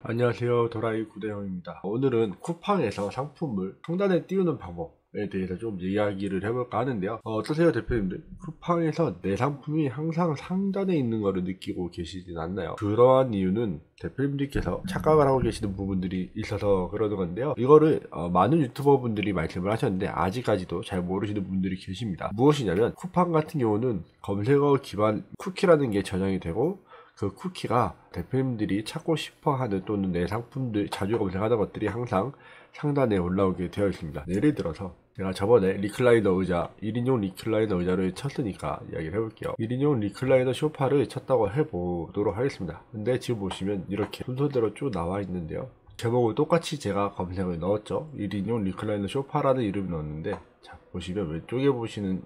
안녕하세요, 도라이 구대형입니다. 오늘은 쿠팡에서 상품을 상단에 띄우는 방법에 대해서 좀 이야기를 해볼까 하는데요. 어떠세요, 대표님들? 쿠팡에서 내 상품이 항상 상단에 있는 거를 느끼고 계시진 않나요? 그러한 이유는 대표님들께서 착각을 하고 계시는 부분들이 있어서 그러는 건데요. 이거를 많은 유튜버 분들이 말씀을 하셨는데 아직까지도 잘 모르시는 분들이 계십니다. 무엇이냐면 쿠팡 같은 경우는 검색어 기반 쿠키라는 게 저장이 되고, 그 쿠키가 대표님들이 찾고 싶어하는 또는 내 상품들 자주 검색하는 것들이 항상 상단에 올라오게 되어 있습니다. 예를 들어서 제가 저번에 리클라이너 의자, 1인용 리클라이너 의자를 쳤으니까 이야기를 해볼게요. 1인용 리클라이너 소파를 쳤다고 해보도록 하겠습니다. 근데 지금 보시면 이렇게 순서대로 쭉 나와 있는데요. 제목을 똑같이 제가 검색을 넣었죠. 1인용 리클라이너 소파라는 이름을 넣었는데, 자 보시면 왼쪽에 보시는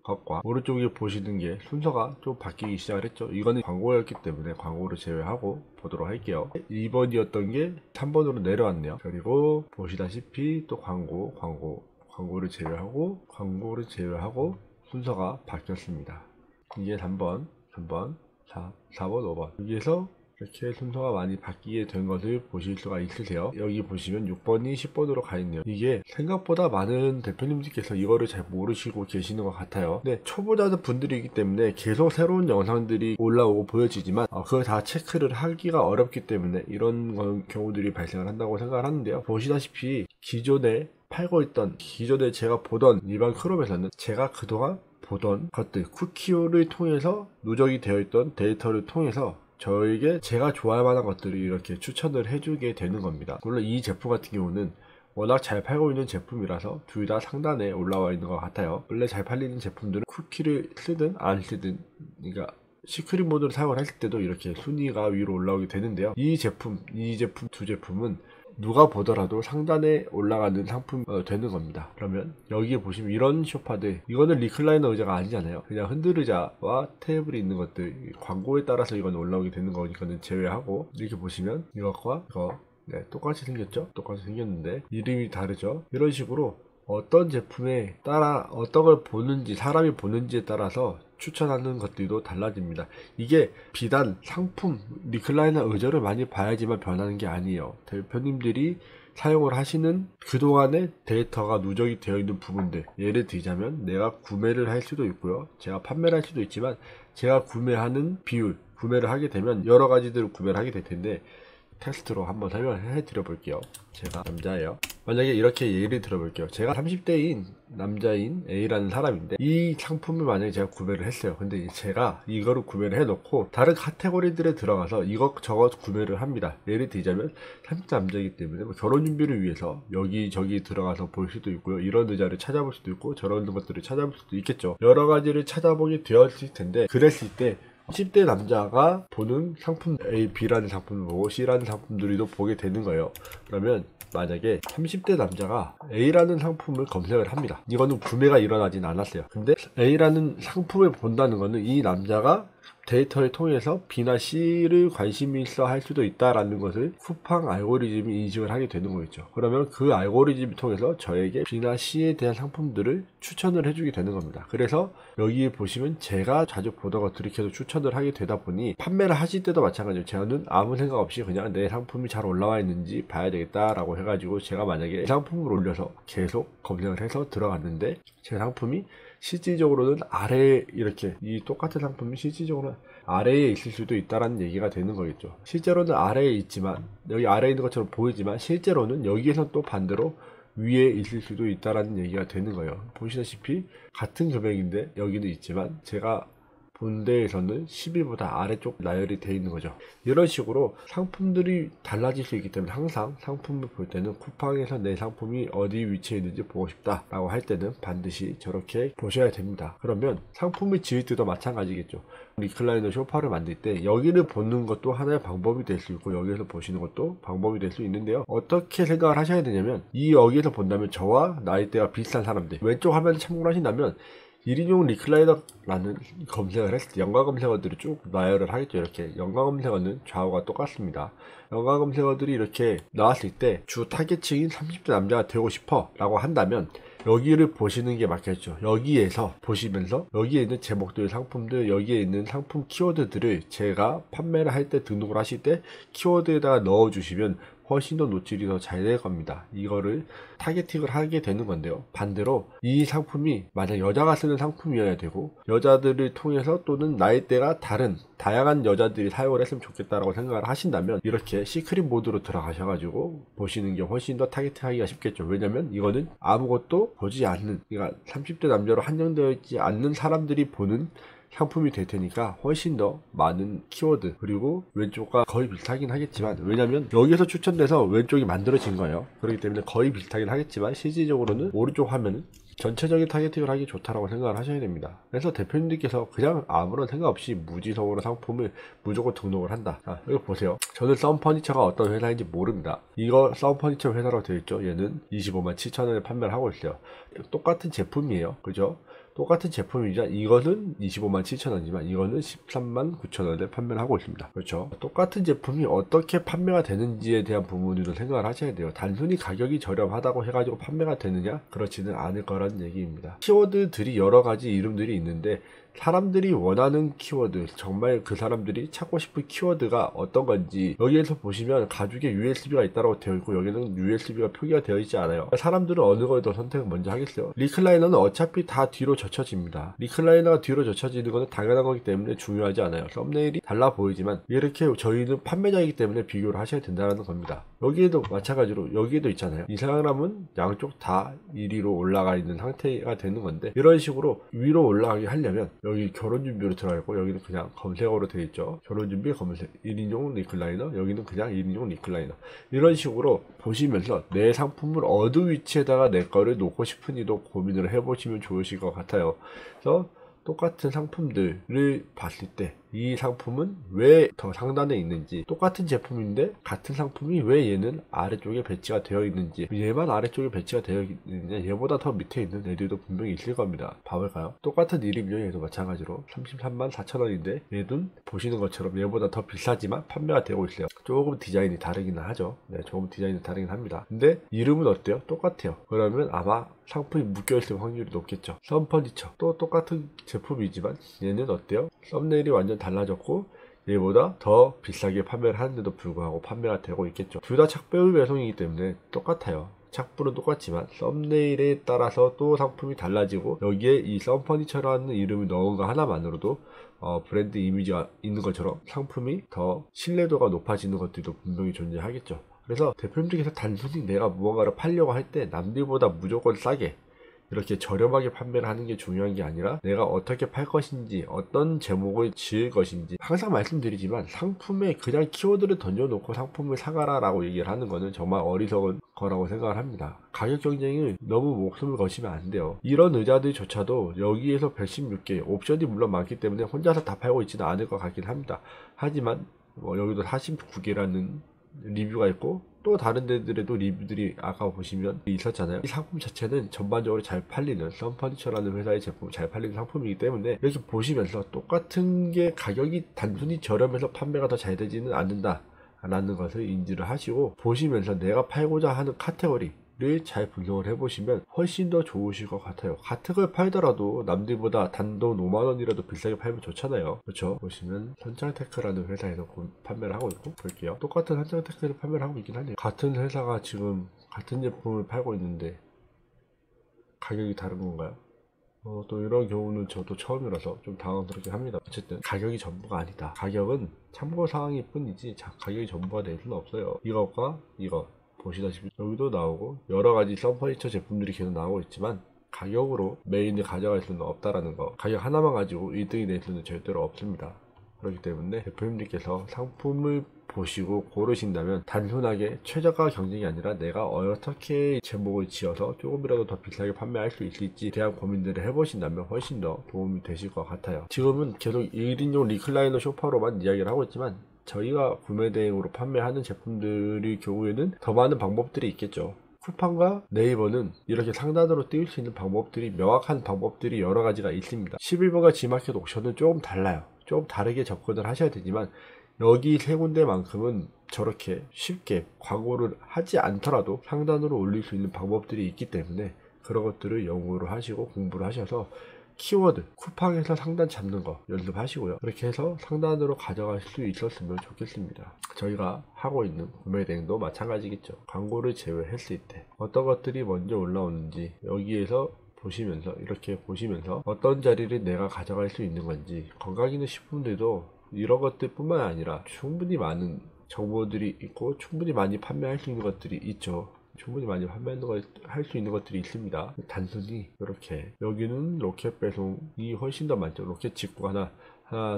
것과 오른쪽에 보시는 게 순서가 좀 바뀌기 시작을 했죠. 이거는 광고였기 때문에 광고를 제외하고 보도록 할게요. 2번이었던 게 3번으로 내려왔네요. 그리고 보시다시피 또 광고를 제외하고 순서가 바뀌었습니다. 이게 3번, 4번, 5번 여기에서 이렇게 순서가 많이 바뀌게 된 것을 보실 수가 있으세요. 여기 보시면 6번이 10번으로 가 있네요. 이게 생각보다 많은 대표님들께서 이거를 잘 모르시고 계시는 것 같아요. 근데 초보자들 분들이기 때문에 계속 새로운 영상들이 올라오고 보여지지만 그걸 다 체크를 하기가 어렵기 때문에 이런 경우들이 발생을 한다고 생각을 하는데요. 보시다시피 기존에 제가 보던 일반 크롬에서는 제가 그동안 보던 것들, 쿠키를 통해서 누적이 되어 있던 데이터를 통해서 저에게 제가 좋아할 만한 것들을 이렇게 추천을 해주게 되는 겁니다. 물론 이 제품 같은 경우는 워낙 잘 팔고 있는 제품이라서 둘 다 상단에 올라와 있는 것 같아요. 원래 잘 팔리는 제품들은 쿠키를 쓰든 안 쓰든, 그러니까 시크릿 모드를 사용을 했을 때도 이렇게 순위가 위로 올라오게 되는데요. 이 제품 두 제품은 누가 보더라도 상단에 올라가는 상품 되는 겁니다. 그러면 여기에 보시면 이런 소파들, 이거는 리클라이너 의자가 아니잖아요. 그냥 흔들 의자와 테이블이 있는 것들, 광고에 따라서 이건 올라오게 되는 거니까는 제외하고, 이렇게 보시면 이것과 이거 똑같이 생겼죠? 똑같이 생겼는데 이름이 다르죠? 이런 식으로 어떤 제품에 따라 어떤 걸 보는지, 사람이 보는지에 따라서 추천하는 것들도 달라집니다. 이게 비단 상품, 리클라이너 의자를 많이 봐야지만 변하는 게 아니에요. 대표님들이 사용을 하시는 그동안의 데이터가 누적이 되어 있는 부분들, 예를 들자면 내가 구매를 할 수도 있고요, 제가 판매를 할 수도 있지만, 제가 구매하는 비율, 구매를 하게 되면 여러 가지들을 구매를 하게 될 텐데, 테스트로 한번 설명을 해드려 볼게요. 제가 남자예요. 만약에 이렇게 예를 들어볼게요. 제가 30대인 남자인 A라는 사람인데, 이 상품을 만약에 제가 구매를 했어요. 근데 제가 이거를 구매를 해놓고 다른 카테고리들에 들어가서 이것저것 구매를 합니다. 예를 들자면 30대 남자이기 때문에 결혼 준비를 위해서 여기저기 들어가서 볼 수도 있고요, 이런 의자를 찾아볼 수도 있고 저런 것들을 찾아볼 수도 있겠죠. 여러 가지를 찾아보게 되었을 텐데, 그랬을 때 10대 남자가 보는 상품 A, B라는 상품을 보고 C라는 상품들도 보게 되는 거예요. 그러면 만약에 30대 남자가 A라는 상품을 검색을 합니다. 이거는 구매가 일어나진 않았어요. 근데 A라는 상품을 본다는 거는 이 남자가 데이터를 통해서 B나 C를 관심이 있어 할 수도 있다라는 것을 쿠팡 알고리즘이 인식을 하게 되는 거겠죠. 그러면 그 알고리즘을 통해서 저에게 B나 C에 대한 상품들을 추천을 해주게 되는 겁니다. 그래서 여기에 보시면 제가 자주 보던 것들을 계속 추천을 하게 되다 보니, 판매를 하실 때도 마찬가지예요. 저는 아무 생각 없이 그냥 내 상품이 잘 올라와 있는지 봐야 되겠다라고 해가지고, 제가 만약에 상품을 올려서 계속 검색을 해서 들어갔는데 제 상품이 실질적으로는 아래에, 이렇게 이 똑같은 상품이 실질적으로 아래에 있을 수도 있다라는 얘기가 되는 거겠죠. 실제로는 아래에 있지만, 여기 아래에 있는 것처럼 보이지만 실제로는 여기에서 또 반대로 위에 있을 수도 있다라는 얘기가 되는 거예요. 보시다시피 같은 금액인데 여기는 있지만 제가 본 데에서는 10위보다 아래쪽 나열이 되어 있는 거죠. 이런 식으로 상품들이 달라질 수 있기 때문에 항상 상품을 볼 때는 쿠팡에서 내 상품이 어디 위치에 있는지 보고 싶다 라고 할 때는 반드시 저렇게 보셔야 됩니다. 그러면 상품을 지을 때도 마찬가지겠죠. 리클라이너 소파를 만들 때 여기를 보는 것도 하나의 방법이 될 수 있고, 여기에서 보시는 것도 방법이 될 수 있는데요. 어떻게 생각을 하셔야 되냐면, 여기에서 본다면 저와 나이대가 비슷한 사람들, 왼쪽 화면을 참고를 하신다면 1인용 리클라이너라는 검색을 했을 때 연관 검색어들이 쭉 나열을 하겠죠. 이렇게 연관 검색어는 좌우가 똑같습니다. 연관 검색어들이 이렇게 나왔을 때 주 타겟층인 30대 남자가 되고 싶어 라고 한다면 여기를 보시는 게 맞겠죠. 여기에서 보시면서 여기에 있는 제목들, 상품들, 여기에 있는 상품 키워드들을 제가 판매를 할 때 등록을 하실 때 키워드에다가 넣어주시면 훨씬 더 노출이 더 잘 될 겁니다. 이거를 타겟팅을 하게 되는 건데요. 반대로 이 상품이 만약 여자가 쓰는 상품이어야 되고 여자들을 통해서 또는 나이대가 다른 다양한 여자들이 사용을 했으면 좋겠다라고 생각을 하신다면 이렇게 시크릿 모드로 들어가셔가지고 보시는 게 훨씬 더 타겟팅 하기가 쉽겠죠. 왜냐면 이거는 아무것도 보지 않는, 그러니까 30대 남자로 한정되어 있지 않는 사람들이 보는 상품이 될 테니까 훨씬 더 많은 키워드, 그리고 왼쪽과 거의 비슷하긴 하겠지만, 왜냐면 여기서 추천돼서 왼쪽이 만들어진 거예요. 그렇기 때문에 거의 비슷하긴 하겠지만 실질적으로는 오른쪽 화면은 전체적인 타겟팅을 하기 좋다라고 생각을 하셔야 됩니다. 그래서 대표님들께서 그냥 아무런 생각 없이 무지성으로 상품을 무조건 등록을 한다. 자, 여기 보세요. 저는 썸퍼니처가 어떤 회사인지 모릅니다. 이거 썸퍼니처 회사라고 되어 있죠. 얘는 25만 7천원에 판매를 하고 있어요. 똑같은 제품이에요. 그죠? 똑같은 제품이자 이거는 25만 7천원이지만 이거는 13만 9천원에 판매를 하고 있습니다. 그렇죠? 똑같은 제품이 어떻게 판매가 되는지에 대한 부분으로 생각을 하셔야 돼요. 단순히 가격이 저렴하다고 해가지고 판매가 되느냐? 그렇지는 않을 거라는 얘기입니다. 키워드들이 여러 가지 이름들이 있는데 사람들이 원하는 키워드, 정말 그 사람들이 찾고 싶은 키워드가 어떤 건지 여기에서 보시면 가죽에 USB가 있다고 되어 있고 여기는 USB가 표기가 되어 있지 않아요. 사람들은 어느 걸 더 선택을 먼저 하겠어요? 리클라이너는 어차피 다 뒤로 젖혀집니다. 리클라이너가 뒤로 젖혀지는 것은 당연한 거기 때문에 중요하지 않아요. 썸네일이 달라 보이지만 이렇게 저희는 판매자이기 때문에 비교를 하셔야 된다는 겁니다. 여기에도 마찬가지로 여기에도 있잖아요. 이 사람은 양쪽 다 1위로 올라가 있는 상태가 되는 건데 이런 식으로 위로 올라가게 하려면 여기 결혼 준비로 들어가 있고 여기는 그냥 검색어로 되어 있죠. 결혼 준비 검색 1인용 리클라이너, 여기는 그냥 1인용 리클라이너. 이런 식으로 보시면서 내 상품을 어느 위치에다가 내 거를 놓고 싶은지도 고민을 해보시면 좋으실 것 같아요. 그래서 똑같은 상품들을 봤을 때 이 상품은 왜 더 상단에 있는지, 똑같은 제품인데 같은 상품이 왜 얘는 아래쪽에 배치가 되어 있는지, 얘만 아래쪽에 배치가 되어 있느냐, 얘보다 더 밑에 있는 애들도 분명히 있을 겁니다. 봐볼까요? 똑같은 이름이요. 얘도 마찬가지로 33만 4천원인데 얘는 보시는 것처럼 얘보다 더 비싸지만 판매가 되고 있어요. 조금 디자인이 다르긴 하죠. 네, 조금 디자인이 다르긴 합니다. 근데 이름은 어때요? 똑같아요. 그러면 아마 상품이 묶여있을 확률이 높겠죠. 썸퍼니처 또 똑같은 제품이지만 얘는 어때요? 썸네일이 완전 달라졌고 얘보다 더 비싸게 판매를 하는데도 불구하고 판매가 되고 있겠죠. 둘 다 착배율 배송이기 때문에 똑같아요. 착불은 똑같지만 썸네일에 따라서 또 상품이 달라지고 여기에 이 썸퍼니처라는 이름을 넣은 거 하나만으로도 브랜드 이미지가 있는 것처럼 상품이 더 신뢰도가 높아지는 것들도 분명히 존재하겠죠. 그래서 대표님들께서 단순히 내가 무언가를 팔려고 할 때 남들보다 무조건 싸게 이렇게 저렴하게 판매를 하는 게 중요한 게 아니라 내가 어떻게 팔 것인지, 어떤 제목을 지을 것인지, 항상 말씀드리지만 상품에 그냥 키워드를 던져놓고 상품을 사가라 라고 얘기를 하는 거는 정말 어리석은 거라고 생각을 합니다. 가격 경쟁을 너무 목숨을 거시면 안 돼요. 이런 의자들조차도 여기에서 116개, 옵션이 물론 많기 때문에 혼자서 다 팔고 있지는 않을 것 같긴 합니다. 하지만 여기도 49개라는 리뷰가 있고 또 다른 데들에도 리뷰들이 아까 보시면 있었잖아요. 이 상품 자체는 전반적으로 잘 팔리는 썸퍼니처라는 회사의 제품 잘 팔리는 상품이기 때문에 이렇게 보시면서 똑같은 게 가격이 단순히 저렴해서 판매가 더 잘 되지는 않는다 라는 것을 인지를 하시고 보시면서 내가 팔고자 하는 카테고리 를 잘 분석을 해보시면 훨씬 더 좋으실 것 같아요. 같은 걸 팔더라도 남들보다 단돈 5만원이라도 비싸게 팔면 좋잖아요. 그렇죠? 보시면 선창테크라는 회사에서 판매를 하고 있고, 볼게요. 똑같은 선창테크를 판매를 하고 있긴 하네요. 같은 회사가 지금 같은 제품을 팔고 있는데 가격이 다른 건가요? 또 이런 경우는 저도 처음이라서 좀 당황스럽긴 합니다. 어쨌든 가격이 전부가 아니다. 가격은 참고사항일 뿐이지 가격이 전부가 될 수는 없어요. 이것과 이거 보시다시피 여기도 나오고 여러가지 썸퍼니처 제품들이 계속 나오고 있지만 가격으로 메인을 가져갈 수는 없다라는 거, 가격 하나만 가지고 1등이 될 수는 절대로 없습니다. 그렇기 때문에 대표님들께서 상품을 보시고 고르신다면 단순하게 최저가 경쟁이 아니라 내가 어떻게 제목을 지어서 조금이라도 더 비싸게 판매할 수 있을지에 대한 고민들을 해보신다면 훨씬 더 도움이 되실 것 같아요. 지금은 계속 1인용 리클라이너 소파로만 이야기를 하고 있지만 저희가 구매 대행으로 판매하는 제품들의 경우에는 더 많은 방법들이 있겠죠. 쿠팡과 네이버는 이렇게 상단으로 띄울 수 있는 방법들이, 명확한 방법들이 여러 가지가 있습니다. 11번과 G마켓 옥션은 조금 달라요. 좀 다르게 접근을 하셔야 되지만 여기 세 군데만큼은 저렇게 쉽게 광고를 하지 않더라도 상단으로 올릴 수 있는 방법들이 있기 때문에 그런 것들을 연구를 하시고 공부를 하셔서 키워드, 쿠팡에서 상단 잡는 거 연습하시고요. 그렇게 해서 상단으로 가져갈 수 있었으면 좋겠습니다. 저희가 하고 있는 구매 대행도 마찬가지겠죠. 광고를 제외했을 때 어떤 것들이 먼저 올라오는지 여기에서 보시면서 이렇게 보시면서 어떤 자리를 내가 가져갈 수 있는 건지, 건강기능식품들도 이런 것들 뿐만 아니라 충분히 많은 정보들이 있고 충분히 많이 판매할 수 있는 것들이 있죠. 충분히 많이 할 수 있는 것들이 있습니다. 단순히 이렇게 여기는 로켓 배송이 훨씬 더 많죠. 로켓 직구 하나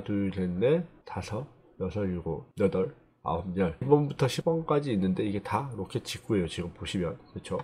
둘 셋 넷 다섯 여섯 일곱 여덟 아홉 열 1번부터 10번까지 있는데 이게 다 로켓 직구예요. 지금 보시면 그렇죠.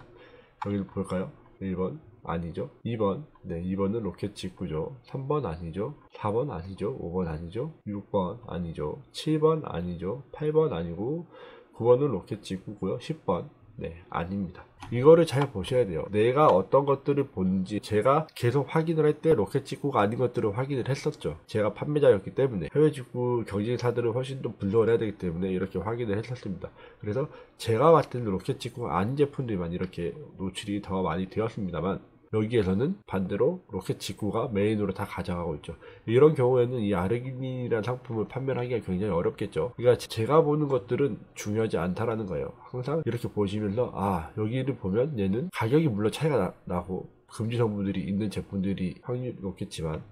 여기 볼까요? 1번 아니죠. 2번, 네, 2번은 로켓 직구죠. 3번 아니죠. 4번 아니죠. 5번 아니죠. 6번 아니죠. 7번 아니죠. 8번 아니고 9번은 로켓 직구고요. 10번, 네, 아닙니다. 이거를 잘 보셔야 돼요. 내가 어떤 것들을 보는지 제가 계속 확인을 할 때 로켓 직구가 아닌 것들을 확인을 했었죠. 제가 판매자였기 때문에 해외 직구 경쟁사들을 훨씬 더 분석을 해야 되기 때문에 이렇게 확인을 했었습니다. 그래서 제가 봤을 때는 로켓 직구가 아닌 제품들만 이렇게 노출이 더 많이 되었습니다만 여기에서는 반대로 로켓 직구가 메인으로 다 가져가고 있죠. 이런 경우에는 이 아르기닌이라는 상품을 판매를 하기가 굉장히 어렵겠죠. 그러니까 제가 보는 것들은 중요하지 않다라는 거예요. 항상 이렇게 보시면서 여기를 보면 얘는 가격이 물론 차이가 나고 금지 성분들이 있는 제품들이 확률이 높겠지만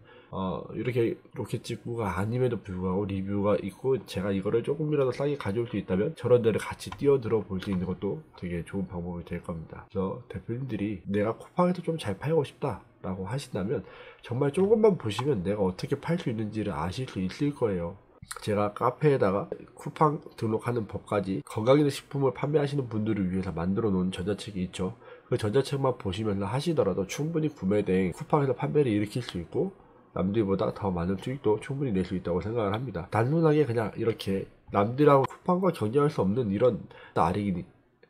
이렇게 로켓 직구가 아님에도 불구하고 리뷰가 있고 제가 이거를 조금이라도 싸게 가져올 수 있다면 저런 데를 같이 뛰어들어 볼 수 있는 것도 되게 좋은 방법이 될 겁니다. 그래서 대표님들이 내가 쿠팡에서 좀 잘 팔고 싶다 라고 하신다면 정말 조금만 보시면 내가 어떻게 팔 수 있는지를 아실 수 있을 거예요. 제가 카페에다가 쿠팡 등록하는 법까지 건강기능식품을 판매하시는 분들을 위해서 만들어 놓은 전자책이 있죠. 그 전자책만 보시면서 하시더라도 충분히 구매된 쿠팡에서 판매를 일으킬 수 있고 남들보다 더 많은 수익도 충분히 낼 수 있다고 생각을 합니다. 단순하게 그냥 이렇게 남들하고 쿠팡과 경쟁할 수 없는 이런 아르기닌,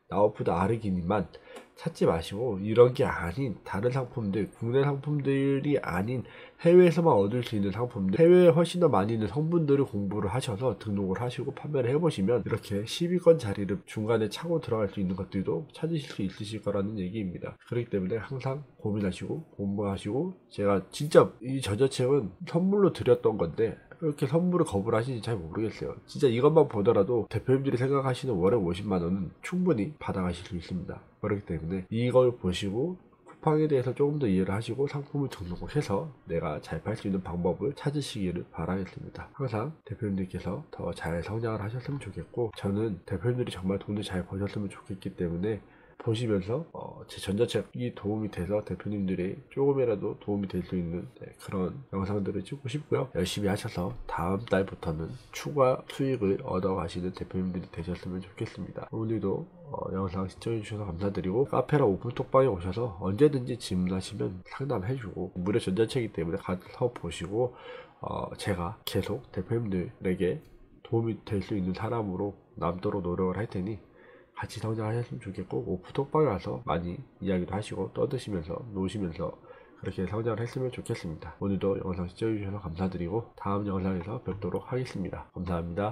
나우푸드 아르기닌만 찾지 마시고 이런 게 아닌 다른 상품들, 국내 상품들이 아닌 해외에서만 얻을 수 있는 상품들, 해외에 훨씬 더 많이 있는 성분들을 공부를 하셔서 등록을 하시고 판매를 해보시면 이렇게 10위권 자리를 중간에 차고 들어갈 수 있는 것들도 찾으실 수 있으실 거라는 얘기입니다. 그렇기 때문에 항상 고민하시고 공부하시고, 제가 진짜 이 전자책은 선물로 드렸던 건데 이렇게 선물을 거부를 하시는지 잘 모르겠어요. 진짜 이것만 보더라도 대표님들이 생각하시는 월에 50만원은 충분히 받아가실 수 있습니다. 그렇기 때문에 이걸 보시고 쿠팡에 대해서 조금 더 이해를 하시고 상품을 등록을 해서 내가 잘 팔 수 있는 방법을 찾으시기를 바라겠습니다. 항상 대표님들께서 더 잘 성장을 하셨으면 좋겠고, 저는 대표님들이 정말 돈을 잘 버셨으면 좋겠기 때문에 보시면서 제 전자책이 도움이 돼서 대표님들이 조금이라도 도움이 될 수 있는 그런 영상들을 찍고 싶고요. 열심히 하셔서 다음 달부터는 추가 수익을 얻어 가시는 대표님들이 되셨으면 좋겠습니다. 오늘도 영상 시청해 주셔서 감사드리고, 카페랑 오픈톡방에 오셔서 언제든지 질문하시면 상담해주고, 무료 전자책이기 때문에 가서 보시고 제가 계속 대표님들에게 도움이 될 수 있는 사람으로 남도록 노력을 할 테니 같이 성장하셨으면 좋겠고, 오프톡방에 와서 많이 이야기도 하시고 떠드시면서 노시면서 그렇게 성장을 했으면 좋겠습니다. 오늘도 영상 시청해주셔서 감사드리고 다음 영상에서 뵙도록 하겠습니다. 감사합니다.